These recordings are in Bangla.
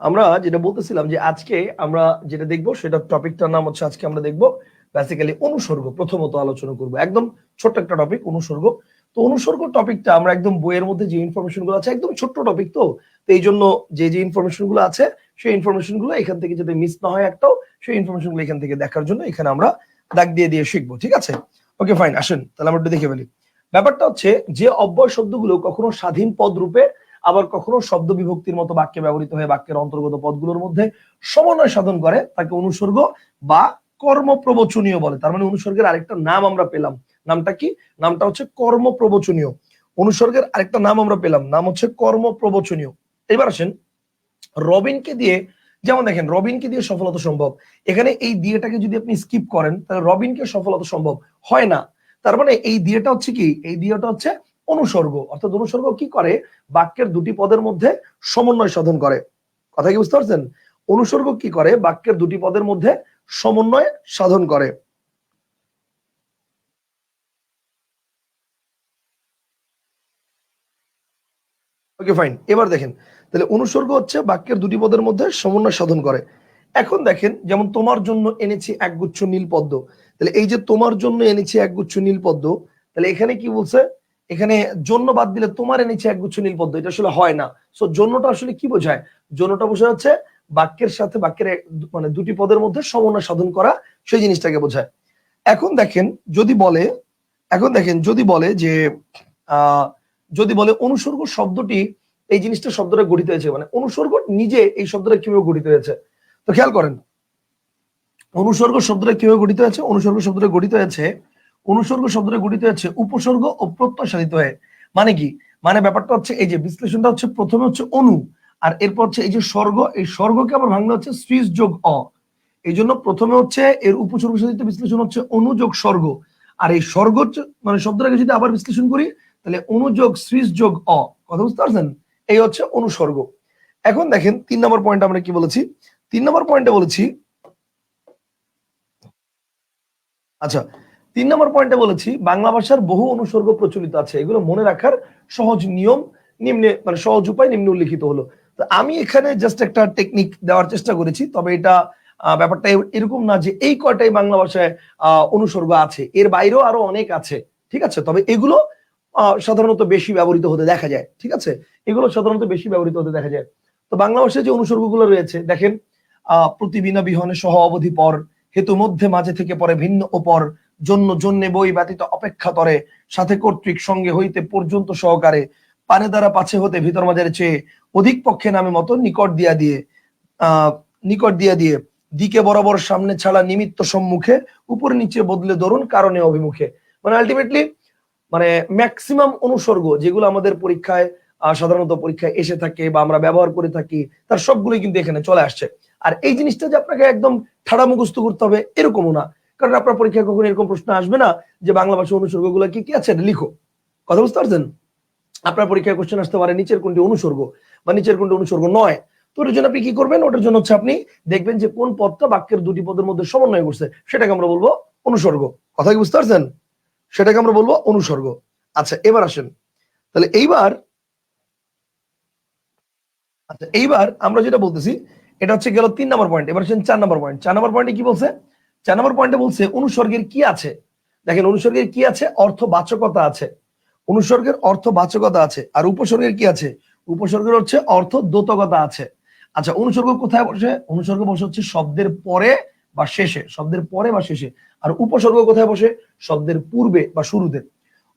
আমরা যেটা বলতেছিলাম যে আজকে আমরা যেটা দেখবো সেটা টপিকটার নাম হচ্ছে আজকে আমরা দেখবো বেসিক্যালি অনুসর্গ প্রথমত আলোচনা করব একদম ছোট্ট একটা টপিক অনুসর্গ। তো অনুসর্গ টপিকটা আমরা একদম বইয়ের মধ্যে যে ইনফরমেশন গুলো আছে একদম ছোট্ট টপিক, তো এই জন্য যে ইনফরমেশন গুলো আছে সেই ইনফরমেশন গুলো এখান থেকে যাতে মিস না হয় একটাও, সেই ইনফরমেশন গুলো এখান থেকে দেখার জন্য এখানে আমরা দাগ দিয়ে দিয়ে শিখবো। ঠিক আছে, ওকে ফাইন, আসেন তাহলে আমরা একটু দেখে ফেলি। ব্যাপারটা হচ্ছে যে অব্যয় শব্দগুলো কখনো স্বাধীন পদ রূপে আবার কখনো শব্দ বিভক্তির মতো বাক্যে ব্যবহৃত হয়ে বাক্যের অন্তর্গত পদগুলোর মধ্যে সমন্বয় সাধন করে তাকে অনুসর্গ বা কর্মপ্রবচনীয় বলে। তার মানে অনুসর্গের আরেকটা নাম আমরা পেলাম, নামটা কি? নামটা হচ্ছে কর্মপ্রবচনীয়। অনুসর্গের আরেকটা নাম আমরা পেলাম, নাম হচ্ছে কর্মপ্রবচনীয়। এবার আসেন রবিনকে দিয়ে, যেমন দেখেন রবিনকে দিয়ে সফলতা সম্ভব, এখানে এই দিয়েটাকে যদি আপনি স্কিপ করেন তাহলে রবিনকে সফলতা সম্ভব হয় না। তার মানে এই দিয়েটা হচ্ছে কি? এই দিয়েটা হচ্ছে অনুসর্গ, অর্থাৎ অনুসর্গ কি করে? বাক্যের দুটি পদের মধ্যে সমন্বয় সাধন করে। কথা কি বুঝতে পারছেন? অনুসর্গ কি করে? বাক্যের দুটি পদের মধ্যে সমন্বয় সাধন করে। ওকে ফাইন, এবার দেখেন তাহলে অনুসর্গ হচ্ছে বাক্যের দুটি পদের মধ্যে সমন্বয় সাধন করে। এখন দেখেন যেমন তোমার জন্য এনেছি একগুচ্ছ নীল পদ্ম, তাহলে এই যে তোমার জন্য এনেছি একগুচ্ছ নীল পদ্ম, তাহলে এখানে কি বলছে? এখানে জন্য বাদ দিলে তোমার এনেছি একগুচ্ছ নীল পদ্ম, এটা আসলে হয় না। সো জন্যটা আসলে কি বোঝায়? জন্যটা বোঝা যাচ্ছে বাক্যের সাথে বাক্যের মানে দুটি পদের মধ্যে সমন্বয় সাধন করা, সেই জিনিসটাকে বোঝায়। এখন দেখেন যদি বলে, এখন দেখেন যদি বলে যে আহ যদি বলে অনুসর্গ শব্দটি, এই জিনিসটা শব্দটা গঠিত হয়েছে, মানে অনুসর্গ নিজে এই শব্দটা কিভাবে গঠিত হয়েছে, তো খেয়াল করেন অনুসর্গ শব্দটা কিভাবে গঠিত হয়েছে। অনুসর্গ শব্দটা গঠিত হয়েছে, অনুসর্গ শব্দটা গঠিত হয়েছে উপসর্গ ও প্রত্যয় সাধিত হয়ে। মানে কি? মানে ব্যাপারটা হচ্ছে এই যে বিশ্লেষণটা হচ্ছে প্রথমে হচ্ছে অনু, আর এরপর হচ্ছে এই যে স্বর্গ, এই স্বর্গকে আবার ভাঙলে হচ্ছে স্ত্রীজ যোগ অ। এই জন্য প্রথমে হচ্ছে এর উপসর্গ সাধিত বিশ্লেষণ হচ্ছে অনুযোগ স্বর্গ, আর এই স্বর্গ মানে শব্দটাকে যদি আবার বিশ্লেষণ করি তাহলে অনুযোগ স্ত্রীজ যোগ অ। কথা বুঝতে পারছেন? এই হচ্ছে অনুসর্গ। এখন দেখেন 3 নম্বর পয়েন্ট আমরা কি বলেছি? 3 নম্বর পয়েন্টে বলেছি, আচ্ছা 3 নম্বর পয়েন্টে বলেছি বাংলা ভাষার বহু অনুসর্গ প্রচলিত আছে, এগুলো মনে রাখার সহজ নিয়ম নিম্নে, মানে সহজ উপায় নিম্নে উল্লিখিত হলো। তো আমি এখানে জাস্ট একটা টেকনিক দেওয়ার চেষ্টা করেছি, তবে এটা ব্যাপারটা এরকম না যে এই কয়টাই বাংলা ভাষায় অনুসর্গ আছে, এর বাইরেও আরো অনেক আছে। ঠিক আছে, তবে এগুলো সাধারণত বেশি ব্যবহৃত হতে দেখা যায়। ঠিক আছে, এগুলো সাধারণত বেশি ব্যবহৃত হতে দেখা যায়। তো বাংলা ভাষায় যে অনুসর্গগুলো রয়েছে দেখেন, প্রতিবিনা বিহনে সহ অবধি পর, হেতু মধ্যে মাঝে থেকে পরে ভিন্ন ওপর, জন্য জন্যে বই ব্যতীত অপেক্ষা তরে, সাথে কর্তৃক সঙ্গে হইতে পর্যন্ত সহকারে, পানে দ্বারা পাছে হতে ভিতর মাঝের চেয়ে, অধিক পক্ষে নামে মতো নিকট দিয়া দিয়ে, আহ নিকট দিয়া দিয়ে, দিকে বরাবর সামনে ছাড়া নিমিত্ত সম্মুখে, উপর নিচে বদলে ধরুন কারণে অভিমুখে। মানে আলটিমেটলি মানে ম্যাক্সিমাম অনুসর্গ যেগুলো আমাদের পরীক্ষায় সাধারণত পরীক্ষায় এসে থাকে বা আমরা ব্যবহার করে থাকি, তার সবগুলোই কিন্তু এখানে চলে আসছে। আর এই জিনিসটা যে আপনাকে একদম ঠাড়া মুখস্থ করতে হবে এরকমও না, কারণ আপনার পরীক্ষায় কখনো এরকম প্রশ্ন আসবে না যে বাংলা ভাষা অনুসর্গ গুলো কি কি আছে লিখো। কথা বুঝতে পারছেন? আপনার পরীক্ষায় কোশ্চেন আসতে পারে নিচের কোনটি অনুসর্গ বা নিচের কোনটি অনুসর্গ নয়। তো ওটার জন্য আপনি কি করবেন? ওটার জন্য হচ্ছে আপনি দেখবেন যে কোন পদটা বাক্যের দুটি পদের মধ্যে সমন্বয় করছে, সেটাকে আমরা বলবো অনুসর্গ। কথা কি বুঝতে পারছেন? সেটাকে আমরা বলবো অনুসর্গ। আচ্ছা এবার আসেন, তাহলে এইবার আমরা যেটা বলতেছি এটা হচ্ছে গেল 3 নম্বর পয়েন্ট। এবার আসেন 4 নম্বর পয়েন্ট। 4 নম্বর পয়েন্টে কি বলছে? 4 নম্বর পয়েন্টে বলছে অনুসর্গের কি আছে। দেখেন অনুসর্গের কি আছে? অর্থবাচকতা আছে। অনুসর্গের অর্থবাচকতা আছে। আর উপসর্গের কি আছে? উপসর্গের হচ্ছে অর্থ দ্যোতকতা আছে। আচ্ছা অনুসর্গ কোথায় বসে? অনুসর্গ বসে হচ্ছে শব্দের পরে বা শেষে, শব্দের পরে বা শেষে। আর উপসর্গ কোথায় বসে? শব্দের পূর্বে বা শুরুতে।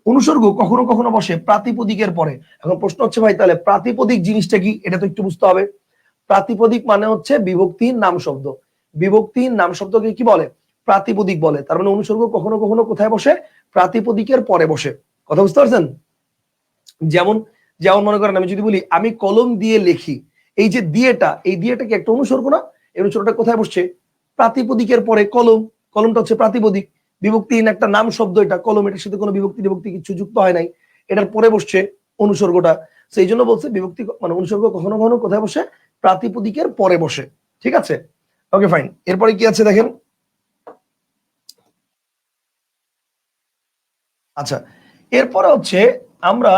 অনুসর্গ কখনো কখনো বসে প্রাতিপদিকের পরে। এখন প্রশ্ন হচ্ছে ভাই তাহলে প্রাতিপদিক জিনিসটা কি? এটা তো একটু বুঝতে হবে। প্রাতিপদিক মানে হচ্ছে বিভক্তিহীন নাম শব্দ। বিভক্তিহীন নাম শব্দকে কি বলে? প্রাতিপদিক বলে। তার মানে অনুসর্গ কখনো কখনো কোথায় বসে? প্রাতিপদিকের পরে বসে। কথা বুঝতে পারছেন? যেমন যেমন মনে করেন আমি যদি বলি আমি কলম দিয়ে লিখি, এই যে দিয়েটা, এই দিয়েটা কি একটা অনুসর্গ না? এই অনুসর্গটা কোথায় বসছে? প্রাতিপদিকের পরে। কলম, কলমটা হচ্ছে প্রাতিপদিক, বিভক্তিহীন একটা নাম শব্দ এটা। কলম, এটার সাথে কোনো বিভক্তি বিভক্তি কিছু যুক্ত হয় নাই, এটার পরে বসছে অনুসর্গটা। সেই জন্য বলছে বিভক্তি মানে অনুসর্গ কখনো কখনো কোথায় বসে? প্রাতিপদিকের পরে বসে। ঠিক আছে, ওকে ফাইন। এরপরে কি আছে দেখেন, আচ্ছা এরপরে হচ্ছে আমরা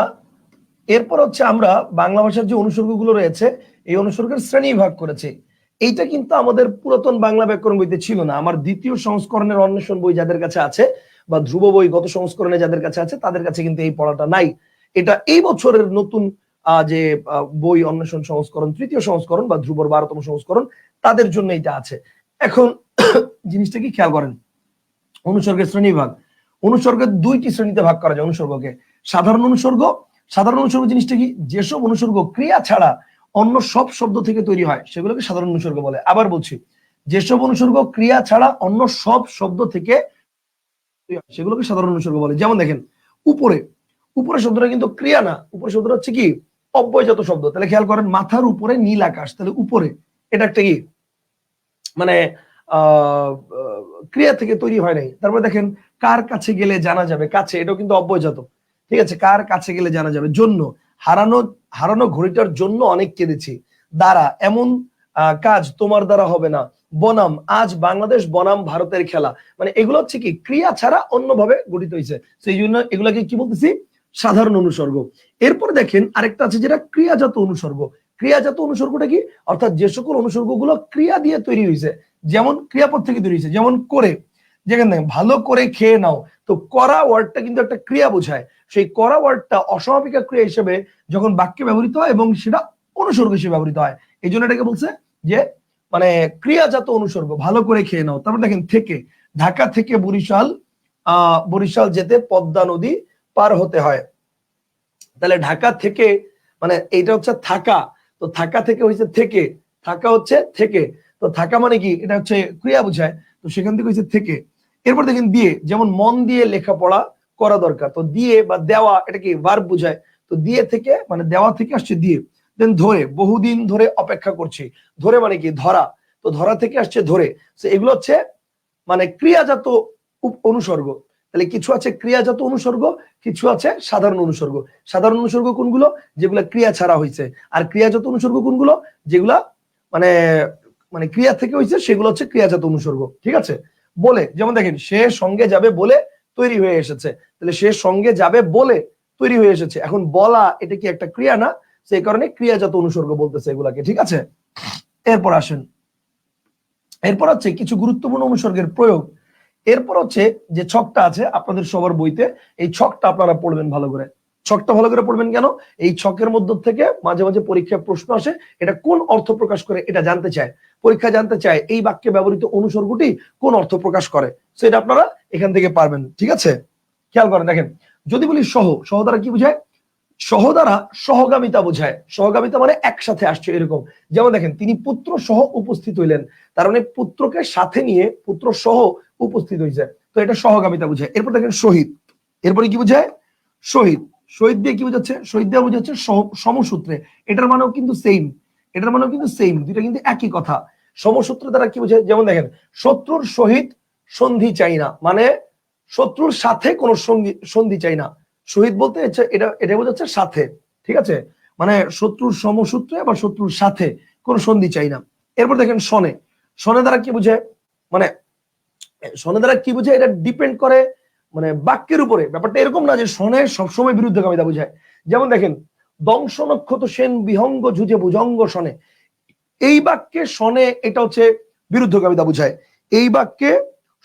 এরপর হচ্ছে আমরা বাংলা ভাষার যে অনুসর্গগুলো রয়েছে এই অনুসর্গের শ্রেণী ভাগ করেছি। এইটা কিন্তু আমাদের পুরাতন বাংলা ব্যাকরণ বইতে ছিল না। আমার দ্বিতীয় সংস্করণের অন্বেষণ বই যাদের কাছে আছে বা ধ্রুব বই গত সংস্করণে যাদের কাছে আছে তাদের কাছে কিন্তু এই পড়াটা নাই। এটা এই বছরের নতুন যে বই অন্বেষণ সংস্করণ তৃতীয় সংস্করণ বা ধ্রুবর 12তম সংস্করণ তাদের জন্য এটা আছে। এখন জিনিসটা কি খেয়াল করেন, অনুসর্গের শ্রেণী ভাগ, অনুসর্গের দুইটি শ্রেণীতে ভাগ করা যায় অনুসর্গকে। সাধারণ অনুসর্গ, সাধারণ অনুসর্গ জিনিসটা কি, যেসব অনুসর্গ ক্রিয়া ছাড়া অন্য সব শব্দ থেকে তৈরি হয় সেগুলোকে সাধারণ অনুসর্গ বলে। আবার বলছি, যেসব অনুসর্গ ক্রিয়া ছাড়া অন্য সব শব্দ থেকে সেগুলোকে সাধারণ অনুসর্গ বলে। যেমন দেখেন উপরে, উপরে শব্দটা কিন্তু ক্রিয়া না, উপরে শব্দটা হচ্ছে কি অব্যয়জাত শব্দ। তাহলে খেয়াল করেন মাথার উপরে নীল আকাশ, তাহলে উপরে এটা একটা কি মানে ক্রিয়া থেকে তৈরি হয় নাই। তারপরে দেখেন কার কাছে গেলে জানা যাবে, কাছে এটাও কিন্তু অব্যয়জাত, ঠিক আছে, কার কাছে গেলে জানা যাবে। জন্য, হারানো, হারানো ঘড়িটার জন্য অনেক কেঁদেছি। দ্বারা, এমন কাজ তোমার দ্বারা হবে না। বনাম, আজ বাংলাদেশ বনাম ভারতের খেলা, মানে এগুলো হচ্ছে কি ক্রিয়া ছাড়া অন্যভাবে গঠিত হয়েছে, সেই জন্য এগুলাকে কি বলতেছি সাধারণ অনুসর্গ। এরপর দেখেন আরেকটা আছে যেটা ক্রিয়াজাত অনুসর্গ। ক্রিয়াজাত অনুসর্গটা কি, অর্থাৎ যে সকল অনুসর্গগুলো ক্রিয়া দিয়ে তৈরি হয়েছে, যেমন ক্রিয়াপদ থেকে তৈরি হয়েছে, যেমন করে, যেখানে ভালো করে খেয়ে নাও, তো করা ওয়ার্ডটা কিন্তু একটা ক্রিয়া বোঝায়। সেই করা ওয়ার্ডটা অসমাপিকা ক্রিয়া হিসেবে যখন বাক্যে ব্যবহৃত হয় এবং সেটা অনুসর্গ হিসেবে ব্যবহৃত হয়, এই জন্য এটাকে বলছে যে মানে ক্রিয়াজাত অনুসর্গ। ভালো করে খেয়ে নাও। তারপর দেখেন থেকে, ঢাকা থেকে বরিশাল, বরিশাল যেতে পদ্মা নদী পার হতে হয়। তাহলে ঢাকা থেকে মানে এইটা হচ্ছে থাকা, তো থাকা থেকে হয়েছে থেকে, থাকা হচ্ছে থেকে, তো থাকা মানে কি এটা হচ্ছে ক্রিয়া বোঝায়, তো সেখান থেকে হয়েছে থেকে। এরপর দেখেন দিয়ে, যেমন মন দিয়ে লেখাপড়া করা দরকার, তো দিয়ে বা দেওয়া এটা কি ভার্ব বোঝায়, তো দিয়ে থেকে মানে দেওয়া থেকে আসছে দিয়ে। দেন ধরে, বহুদিন ধরে অপেক্ষা করছি, ধরে মানে কি ধরা, তো ধরা থেকে আসছে ধরে। তো এগুলো হচ্ছে মানে ক্রিয়াজাত অনুসর্গ। তাহলে কিছু আছে ক্রিয়াজাত অনুসর্গ, কিছু আছে সাধারণ অনুসর্গ। সাধারণ অনুসর্গ কোনগুলো, যেগুলা ক্রিয়া ছাড়া হয়েছে, আর ক্রিয়াজাত অনুসর্গ কোনগুলো, যেগুলা মানে মানে ক্রিয়া থেকে হয়েছে, সেগুলো হচ্ছে ক্রিয়াজাত অনুসর্গ। ঠিক আছে, বলে, যেমন দেখেন সে সঙ্গে যাবে বলে তৈরি হয়ে এসেছে, তাহলে সে সঙ্গে যাবে বলে তৈরি হয়ে এসেছে। এখন বলা এটা কি একটা ক্রিয়া না, সেই কারণে ক্রিয়াজাত অনুসর্গ বলতেছে এগুলাকে। ঠিক আছে, এরপর আসেন, এরপর হচ্ছে কিছু গুরুত্বপূর্ণ অনুসর্গের প্রয়োগ। এরপর হচ্ছে যে ছকটা আছে আপনাদের সবার বইতে, এই ছকটা আপনারা পড়বেন ভালো করে। ছকটা ভালো করে পড়বেন কেন, এই ছকের মধ্য থেকে মাঝে মাঝে পরীক্ষায় প্রশ্ন আসে, এটা কোন অর্থ প্রকাশ করে এটা জানতে চায় পরীক্ষা, জানতে চায় এই বাক্যে ব্যবহৃত অনুসর্গটি কোন অর্থ প্রকাশ করে, সেটা আপনারা এখান থেকে পারবেন। ঠিক আছে, খেয়াল করেন, দেখেন যদি বলি সহ, সহ দ্বারা কি বোঝায়, সহ দ্বারা সহগামিতা বোঝায়। সহগামিতা মানে একসাথে আসছে এরকম। যেমন দেখেন তিনি পুত্র সহ উপস্থিত হইলেন, তার মানে পুত্রকে সাথে নিয়ে পুত্র সহ উপস্থিত হয়েছে, তো এটা সহগামিতা বোঝায়। এরপর দেখেন শহীদ, এরপরে কি বোঝায় শহীদ, শহীদ দিয়ে কি বোঝাচ্ছে, শহীদ দিয়ে বোঝাচ্ছে সমসূত্রে, এটার মানেও কিন্তু সেম, এটার মানেও কিন্তু সেম, দুইটা কিন্তু একই কথা। সমসূত্র দ্বারা কি বোঝায়, যেমন দেখেন শত্রুর সহিত সন্ধি চাই না, মানে শত্রুর সাথে কোনো সন্ধি চাই না। শহীদ বলতে এটা এটা বোঝাচ্ছে সাথে, ঠিক আছে, মানে শত্রুর সমসূত্রে বা শত্রুর সাথে কোনো সন্ধি চাই না। এরপর দেখেন শনে, শনে দ্বারা কি বোঝায়, মানে শনে দ্বারা কি বোঝায় এটা ডিপেন্ড করে মানে বাক্যের উপরে। ব্যাপারটা এরকম না যে শনে সবসময় বিরুদ্ধগামিতা বোঝায়। যেমন দেখেন দংশ নক্ষত্র সেন বিহঙ্গ যুজে ভুজঙ্গ শনে, এই বাক্যে শনে এটা হচ্ছে বিরুদ্ধগামিতা বোঝায়, এই বাক্যে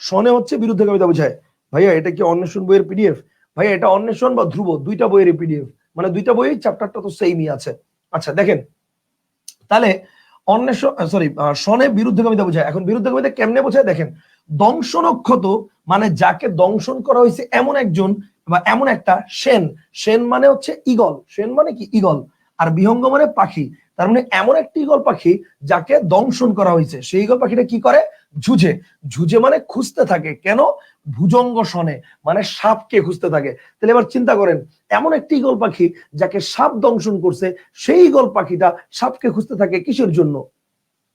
শনে হচ্ছে বিরুদ্ধগামিতা বোঝায়। ভাইয়া এটা কি অন্বেষণ বইয়ের পিডিএফ? ভাইয়া এটা অন্বেষণ বা ধ্রুব দুইটা বইয়ের পিডিএফ, মানে দুইটা বই চ্যাপ্টারটা তো সেমই আছে। আচ্ছা দেখেন, তাহলে অন্বেষণ সরি শনে বিরুদ্ধগামিতা বোঝায়। এখন বিরুদ্ধগামিতা কেমনে বোঝায় দেখেন, দংশ নক্ষত্র মানে যাকে দংশন করা হয়েছে এমন একজন বা এমন একটা, সেন, সেন মানে হচ্ছে ঈগল, সেন মানে কি ঈগল, আর বিহঙ্গ মানে পাখি, তার মানে এমন একটি ঈগল পাখি যাকে দংশন করা হয়েছে, সেই ঈগল পাখিটা কি করে ঝুঁজে, ঝুঁজে মানে খুঁজতে থাকে, কেন ভুজঙ্গ শনে মানে সাপকে খুঁজতে থাকে। তাহলে এবার চিন্তা করেন এমন একটি ঈগল পাখি যাকে সাপ দংশন করছে, সেই ঈগল পাখিটা সাপকে খুঁজতে থাকে কিসের জন্য,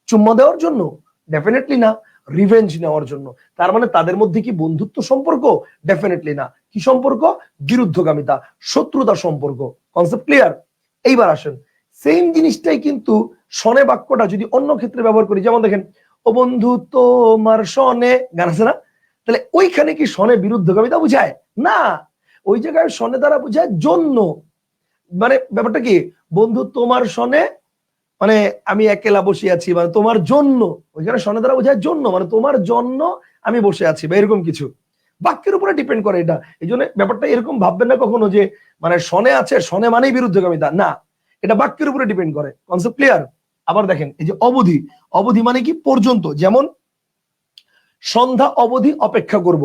চুম্মা দেওয়ার জন্য? ডেফিনেটলি না, রিভেঞ্জ নেওয়ার জন্য। তার মানে তাদের মধ্যে কি বন্ধুত্ব সম্পর্ক? ডেফিনেটলি না। কি সম্পর্ক? বিরুদ্ধগামিতা, শত্রুতা সম্পর্ক। Concept clear? এইবার আসেন, সেম জিনিসটাই কিন্তু শনে বাক্যটা যদি অন্য ক্ষেত্রে ব্যবহার করি, যেমন দেখেন ও বন্ধু তোমার শনে, গান আছে না, তাহলে ওইখানে কি শনে বিরুদ্ধগামিতা বুঝায়? না, ওই জায়গায় শনে দ্বারা বুঝায় জন্য, মানে ব্যাপারটা কি, বন্ধু তোমার সনে মানে আমি একলা বসে আছি, মানে তোমার জন্য, ওইখানে সনে দ্বারা বোঝায় জন্য, মানে তোমার জন্য আমি বসে আছি বা এরকম কিছু। বাক্যের উপরে ডিপেন্ড করে এটা। এই জন্য ব্যাপারটা এরকম ভাববেন না কখনো যে মানে সনে আছে, সনে মানেই বিরুদ্ধগামিতা, না, এটা বাক্যের উপরে ডিপেন্ড করে। Concept clear? আবার দেখেন এই যে অবধি, অবধি মানে কি পর্যন্ত, যেমন সন্ধ্যা অবধি অপেক্ষা করব,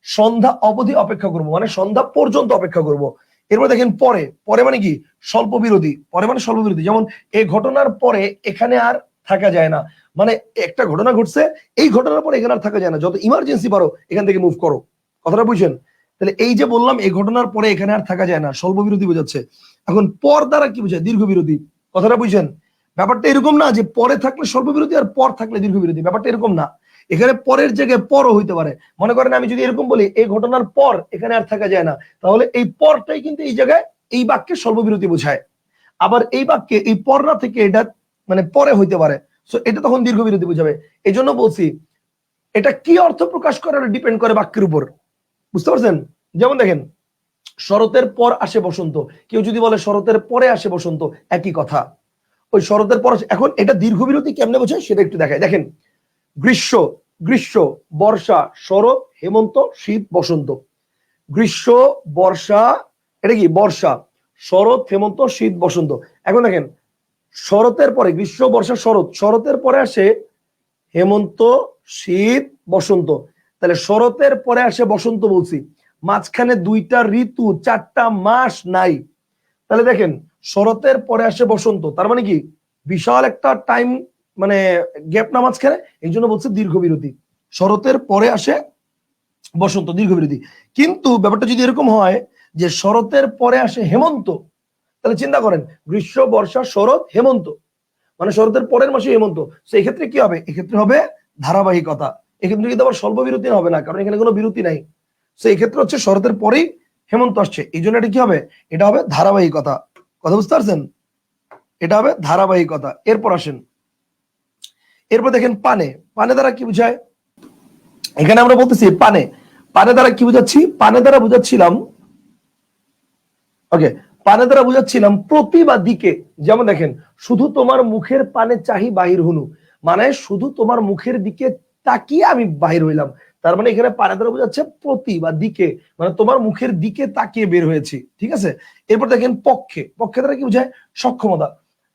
সন্ধ্যা অবধি অপেক্ষা করব মানে সন্ধ্যা পর্যন্ত অপেক্ষা করব। এরপর দেখেন পরে, পরে মানে কি স্বল্প বিরতি, পরে মানে স্বল্প বিরতি, যেমন এই ঘটনার পরে এখানে আর থাকা যায় না, মানে একটা ঘটনা ঘটছে, এই ঘটনার পরে এখানে আর থাকা যায় না, যত ইমার্জেন্সি পারো এখান থেকে মুভ করো। কথাটা বুঝছেন? তাহলে এই যে বললাম এই ঘটনার পরে এখানে আর থাকা যায় না, স্বল্প বিরতি বোঝাচ্ছে। এখন পর দ্বারা কি বোঝায়? দীর্ঘ বিরতি। কথাটা বুঝছেন? ব্যাপারটা এরকম না যে পরে থাকলে স্বল্প বিরতি আর পর থাকলে দীর্ঘ বিরতি, ব্যাপারটা এরকম না। এখানে পরের জায়গায় পরও হইতে পারে। মনে করেন আমি যদি এরকম বলি এই ঘটনার পর এখানে আর থাকা যায় না, তাহলে এই পরটাই কিন্তু এই জায়গায় এই বাক্যে স্বল্প বিরতি বোঝায়। আবার এই বাক্যে এই পর না থেকে এটা মানে পরে হইতে পারে, সো এটা তখন দীর্ঘ বিরতি বোঝাবে। এই জন্য বলছি এটা কি অর্থ প্রকাশ করার ডিপেন্ড করে বাক্যের উপর। বুঝতে পারছেন? যেমন দেখেন শরতের পর আসে বসন্ত, কেউ যদি বলে শরতের পরে আসে বসন্ত, একই কথা। ওই শরতের পর এখন এটা দীর্ঘ বিরতি কেমনে বোঝায় সেটা একটু দেখায়। দেখেন গ্রীষ্ম, গ্রীষ্ম, বর্ষা, শরৎ, হেমন্ত, শীত, বসন্ত। গ্রীষ্ম, বর্ষা, এটা কি বর্ষা, শরৎ, হেমন্ত, শীত, বসন্ত। এখন দেখেন শরতের পরে গ্রীষ্ম, বর্ষা, শরৎ, শরতের পরে আসে হেমন্ত, শীত, বসন্ত। তাহলে শরতের পরে আসে বসন্ত বলছি, মাঝখানে দুইটা ঋতু, চারটা মাস নাই। তাহলে দেখেন শরতের পরে আসে বসন্ত, তার মানে কি বিশাল একটা টাইম, মানে গ্যাপ না মাঝখানে, এই জন্য বলছে দীর্ঘ বিরতি। শরতের পরে আসে বসন্ত, দীর্ঘ বিরতি। কিন্তু ব্যাপারটা যদি এরকম হয় যে শরতের পরে আসে হেমন্ত, তাহলে চিন্তা করেন গ্রীষ্ম, বর্ষা, শরৎ, হেমন্ত, মানে শরতের পরের মাসে হেমন্ত। তো এক্ষেত্রে কি হবে? এক্ষেত্রে হবে ধারাবাহিকতা। এক্ষেত্রে কিন্তু আবার স্বল্প বিরতি হবে না, কারণ এখানে কোনো বিরতি নাই। তো এক্ষেত্রে হচ্ছে শরতের পরেই হেমন্ত আসছে, এই জন্য এটা কি হবে? এটা হবে ধারাবাহিকতা। কথা বুঝতে পারছেন? এটা হবে ধারাবাহিকতা। এরপর আসেন, এরপর দেখেন পানে, পানে দ্বারা কি বুঝায়? এখানে আমরা বলতেছি পানে, পানে দ্বারা কি বুঝাচ্ছি? পানে দ্বারা বুঝাচ্ছিলাম, ওকে, পানে দ্বারা বুঝাচ্ছিলাম প্রতি বা দিকে। যেমন দেখেন শুধু তোমার মুখের পানে চাহি বাহির হনু, মানে শুধু তোমার মুখের দিকে তাকিয়ে আমি বাহির হইলাম। তার মানে এখানে পানে দ্বারা বুঝাচ্ছে প্রতি বা দিকে, মানে তোমার মুখের দিকে তাকিয়ে বের হয়েছি। ঠিক আছে? এরপর দেখেন পক্ষে, পক্ষে দ্বারা কি বুঝায়? সক্ষমতা।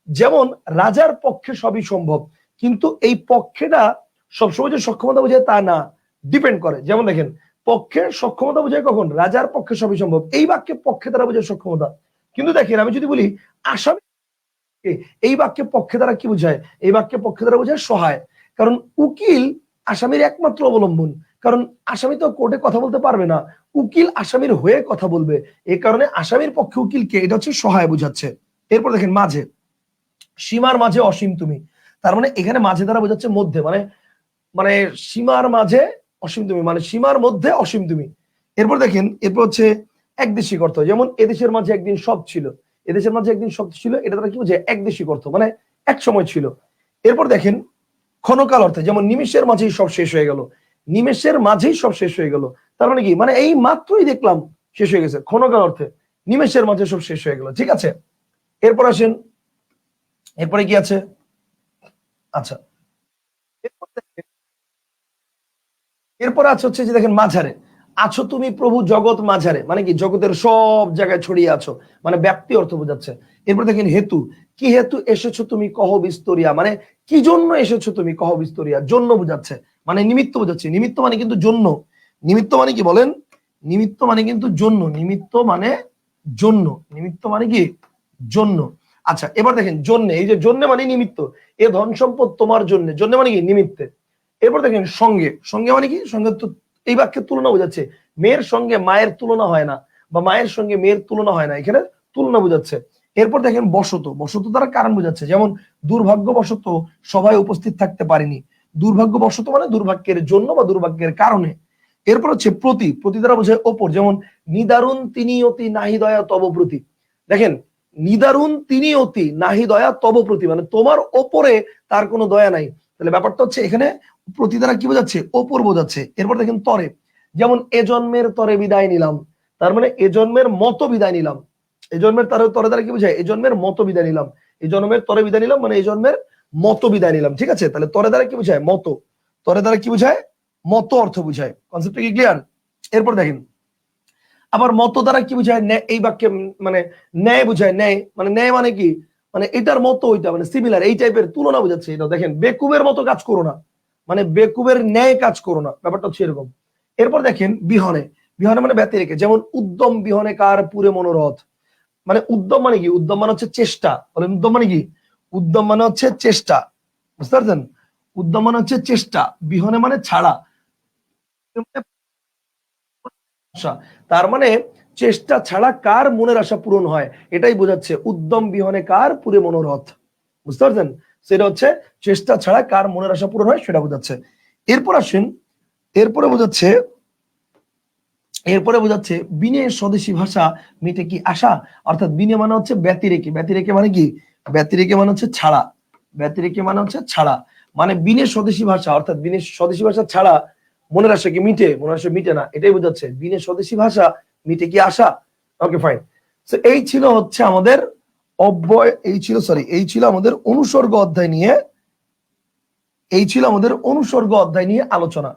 যেমন রাজার পক্ষে সবই সম্ভব, কিন্তু এই পক্ষেটা সবসময় যে সক্ষমতা বোঝায় তা না, ডিপেন্ড করে। যেমন দেখেন পক্ষের সক্ষমতা বোঝায় কখন? রাজার পক্ষে সবই সম্ভব, এই বাক্যে পক্ষে দ্বারা বোঝায় সক্ষমতা। কিন্তু দেখেন আমি যদি বলি আসামি, এই বাক্যে পক্ষে দ্বারা কি বোঝায়? এই বাক্যে পক্ষে দ্বারা বোঝায় সহায়। কারণ উকিল আসামির একমাত্র অবলম্বন, কারণ আসামি তো কোর্টে কথা বলতে পারবে না, উকিল আসামির হয়ে কথা বলবে, এই কারণে আসামির পক্ষে উকিলকে, এটা হচ্ছে সহায় বোঝাচ্ছে। এরপর দেখেন মাঝে, সীমার মাঝে অসীম তুমি, তার মানে এখানে মাঝে দ্বারা বোঝাচ্ছে মধ্যে, মানে মানে সীমার মাঝে অসীম তুমি, মানে সীমার মধ্যে অসীম তুমি। এরপর দেখেন এরপর হচ্ছে একদেশিক অর্থ, যেমন এদেশের মাঝে একদিন সব ছিল, এদেশের মাঝে একদিন সব ছিল, এটা দ্বারা কি বোঝায়? একদেশিক অর্থ, মানে এক সময় ছিল। এরপর দেখেন ক্ষণকাল অর্থে, যেমন নিমেষের মাঝেই সব শেষ হয়ে গেল, নিমেষের মাঝেই সব শেষ হয়ে গেল, তার মানে কি? মানে এই মাত্রই দেখলাম শেষ হয়ে গেছে। ক্ষণকাল অর্থে নিমেষের মাঝে সব শেষ হয়ে গেল। ঠিক আছে? এরপর আসেন, এরপরে কি আছে? আচ্ছা, এরপর দেখেন, এরপর আছে হচ্ছে যে দেখেন মাঝারে, আছো তুমি প্রভু জগৎ মাঝারে, মানে কি জগতের সব জায়গায় ছড়িয়ে আছো, মানে ব্যাপ্তি অর্থ বোঝাচ্ছে। এরপর দেখেন হেতু, কি হেতু এসেছো তুমি কহ বিস্তরিয়া, মানে কি জন্য এসেছো তুমি কহ বিস্তরিয়া, জন্য বোঝাচ্ছে, মানে নিমিত্ত বোঝাচ্ছে। নিমিত্ত মানে কিন্তু জন্য, নিমিত্ত মানে কি বলেন? নিমিত্ত মানে কিন্তু জন্য, নিমিত্ত মানে জন্য, নিমিত্ত মানে কি জন্য। আচ্ছা এবার দেখেন জন্য, এই যে জন্য মানে নিমিত্ত, এ ধন সম্পদ তোমার জন্য, জন্য মানে কি নিমিত্তে। এরপর দেখেন সঙ্গে, সঙ্গে মানে কি? সঙ্গে তো এই বাক্যের তুলনা বোঝাচ্ছে, মেয়ের সঙ্গে মায়ের তুলনা হয় না, বা মায়ের সঙ্গে মেয়ের তুলনা হয় না, এখানে তুলনা বোঝাচ্ছে। এরপর দেখেন বশত, বশত দ্বারা কারণ বোঝাচ্ছে, যেমন দুর্ভাগ্যবশত সভায় উপস্থিত থাকতে পারিনি, দুর্ভাগ্যবশত মানে দুর্ভাগ্যের জন্য বা দুর্ভাগ্যের কারণে। এরপর হচ্ছে প্রতি, প্রতি দ্বারা বোঝায় ওপর, যেমন নিদারুণ তিনি অতি নাহি দয়া তব প্রতি। দেখেন নিদারুণ তিনি অতি নাহি দয়া তব প্রতি, মানে তোমার ওপরে তার কোনো দয়া নাই। তাহলে ব্যাপারটা হচ্ছে এখানে প্রতি দ্বারা কি বোঝাচ্ছে? ওপর বোঝাচ্ছে। এরপর দেখেন তরে, যেমন এ জন্মের তরে বিদায় নিলাম, তার মানে এ জন্মের মতো বিদায় নিলাম। এই জন্মের তরে দ্বারা কি বোঝায়? এই জন্মের মত বিদায় নিলাম। এই জন্মের তরে বিদায় নিলাম মানে এই জন্মের মত বিদায় নিলাম। ঠিক আছে, তাহলে তরে দ্বারা কি বোঝায়? মত। তরে দ্বারা কি বোঝায়? মত অর্থ বোঝায়। কনসেপ্টটা কি ক্লিয়ার? এরপর দেখেন, আবার মত দ্বারা কি বোঝায়? এই বাক্যে মানে ন্যায় বোঝায়। ন্যায় মানে কি? মানে এটার মতো ওইটা, মানে সিমিলার, এই টাইপের তুলনা বোঝাচ্ছে। এটা দেখেন, বেকুবের মতো কাজ করো না, মানে বেকুবের ন্যায় কাজ করো না, ব্যাপারটা হচ্ছে এরকম। এরপর দেখেন বিহনে। বিহনে মানে ব্যতি রেখে, যেমন উদ্যম বিহনে কার পুরে মনোরথ। মানে উদ্যম মানে কি? উদ্যম মানে হচ্ছে চেষ্টা। বলেন উদ্যম মানে কি? উদ্যম মানে হচ্ছে চেষ্টা। বুঝতে পারছেন? উদ্যম মানে হচ্ছে চেষ্টা, বিহনে মানে ছাড়া। আশা, তার মানে চেষ্টা ছাড়া কার মনের আশা পূরণ হয়, এটাই বোঝাচ্ছে উদ্যম বিহনে কার পুরে মনোরথ। বুঝতে পারছেন? সেটা হচ্ছে চেষ্টা ছাড়া কার মনের আশা পূরণ হয় সেটা বোঝাচ্ছে। এরপর আসেন, এরপরে বোঝাচ্ছে এরপরে বোঝাচ্ছে বিনে স্বদেশী ভাষা মিটে কি আশা। অর্থাৎ বিনে মানে হচ্ছে ব্যতিরেকে। ব্যতিরেকে মানে কি? ব্যতিরেকে মানে হচ্ছে ছাড়া। ব্যতিরেকে মানে হচ্ছে ছাড়া। মানে বিনে স্বদেশী ভাষা, অর্থাৎ বিনে স্বদেশী ভাষা ছাড়া মনের আশা কি মিটে? মনের আশা মিটে না, এটাই বোঝাচ্ছে বিনে স্বদেশী ভাষা মিটে কি আশা। Okay fine. তো এই ছিল হচ্ছে আমাদের অব্যয়, এই ছিল আমাদের অনুসর্গ অধ্যায় নিয়ে, এই ছিল আমাদের অনুসর্গ অধ্যায় নিয়ে আলোচনা।